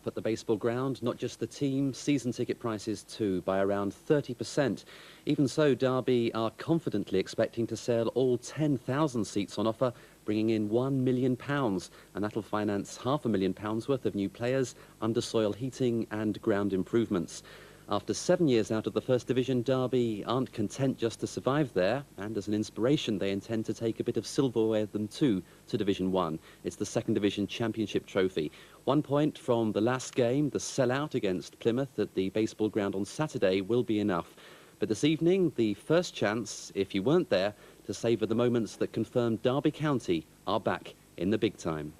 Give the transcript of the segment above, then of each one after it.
at the baseball ground. Not just the team, season ticket prices too, by around 30%. Even so, Derby are confidently expecting to sell all 10,000 seats on offer, bringing in £1 million, and that'll finance £500,000 worth of new players, under-soil heating and ground improvements. After 7 years out of the First Division, Derby aren't content just to survive there, and as an inspiration they intend to take a bit of silverware with them too to Division 1. It's the Second Division Championship Trophy. 1 point from the last game, the sellout against Plymouth at the baseball ground on Saturday, will be enough. But this evening, the first chance, if you weren't there, to savour the moments that confirmed Derby County are back in the big time.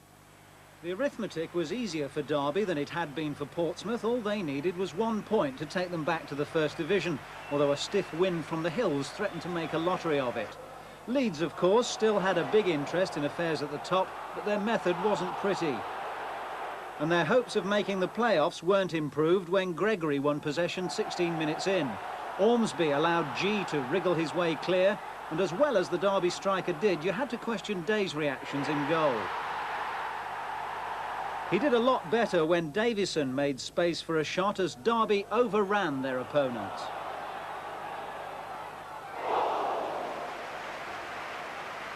The arithmetic was easier for Derby than it had been for Portsmouth. All they needed was 1 point to take them back to the First Division, although a stiff wind from the hills threatened to make a lottery of it. Leeds, of course, still had a big interest in affairs at the top, but their method wasn't pretty. And their hopes of making the playoffs weren't improved when Gregory won possession 16 minutes in. Ormsby allowed G to wriggle his way clear, and as well as the Derby striker did, you had to question Day's reactions in goal. He did a lot better when Davison made space for a shot as Derby overran their opponents.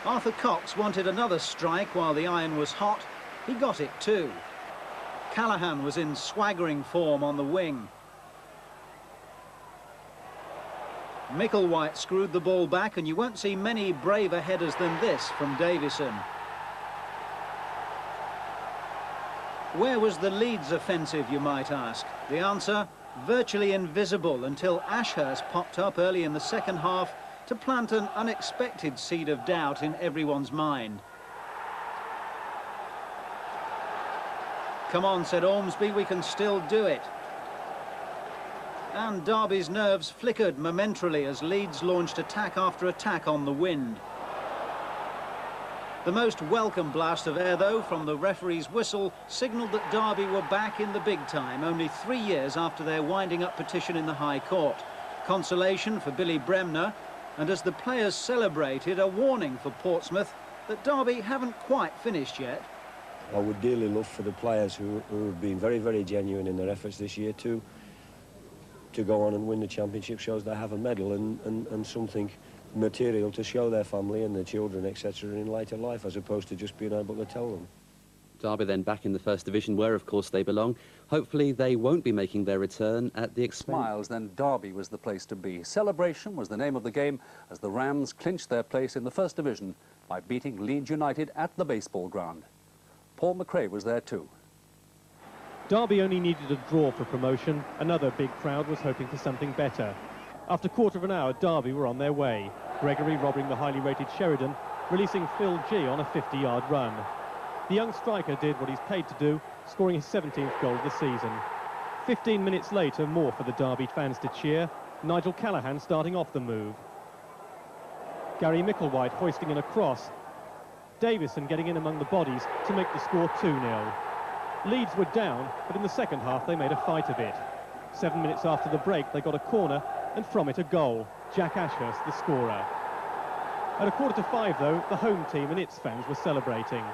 Arthur Cox wanted another strike while the iron was hot. He got it too. Callaghan was in swaggering form on the wing. Micklewhite screwed the ball back, and you won't see many braver headers than this from Davison. Where was the Leeds offensive, you might ask? The answer, virtually invisible until Ashurst popped up early in the second half to plant an unexpected seed of doubt in everyone's mind. Come on, said Ormsby, we can still do it. And Derby's nerves flickered momentarily as Leeds launched attack after attack on the wind. The most welcome blast of air, though, from the referee's whistle, signalled that Derby were back in the big time, only 3 years after their winding-up petition in the High Court. Consolation for Billy Bremner, and as the players celebrated, a warning for Portsmouth that Derby haven't quite finished yet. I would dearly love for the players who have been very, very genuine in their efforts this year to go on and win the championship, shows they have a medal and something material to show their family and their children, etc., in later life, as opposed to just being able to tell them. Derby then back in the First Division, where of course they belong. Hopefully they won't be making their return at the expense. Smiles, then Derby was the place to be. Celebration was the name of the game as the Rams clinched their place in the First Division by beating Leeds United at the baseball ground. Paul McRae was there too. Derby only needed a draw for promotion. Another big crowd was hoping for something better. After a quarter of an hour, Derby were on their way. Gregory robbing the highly rated Sheridan, releasing Phil G on a 50-yard run. The young striker did what he's paid to do, scoring his 17th goal of the season. 15 minutes later, more for the Derby fans to cheer. Nigel Callaghan starting off the move. Gary Micklewhite hoisting in a cross. Davison getting in among the bodies to make the score 2-0. Leeds were down, but in the second half they made a fight of it. 7 minutes after the break, they got a corner, and from it a goal. Jack Ashurst, the scorer. At a 4:45, though, the home team and its fans were celebrating.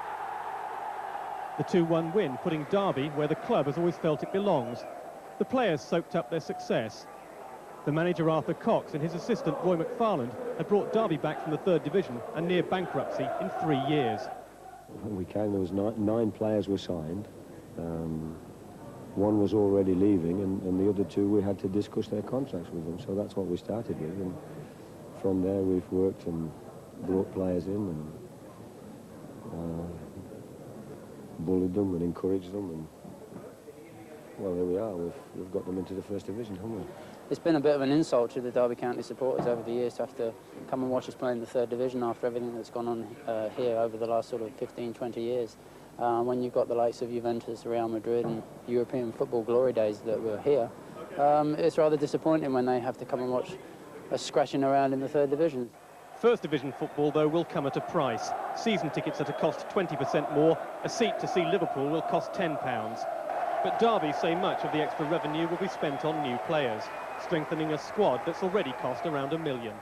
The 2-1 win putting Derby where the club has always felt it belongs. The players soaked up their success. The manager Arthur Cox and his assistant Roy McFarland had brought Derby back from the Third Division and near bankruptcy in 3 years. When we came, there was nine players were signed. One was already leaving, and the other two we had to discuss their contracts with them. So that's what we started with, and from there we've worked and brought players in and bullied them and encouraged them, and well, there we are. We've got them into the First Division, haven't we? It's been a bit of an insult to the Derby County supporters over the years to have to come and watch us play in the Third Division after everything that's gone on here over the last sort of 15, 20 years. When you've got the likes of Juventus, Real Madrid and European football glory days that were here, it's rather disappointing when they have to come and watch us scratching around in the Third Division. First Division football, though, will come at a price. Season tickets at a cost 20% more. A seat to see Liverpool will cost £10. But Derby say much of the extra revenue will be spent on new players, strengthening a squad that's already cost around £1 million.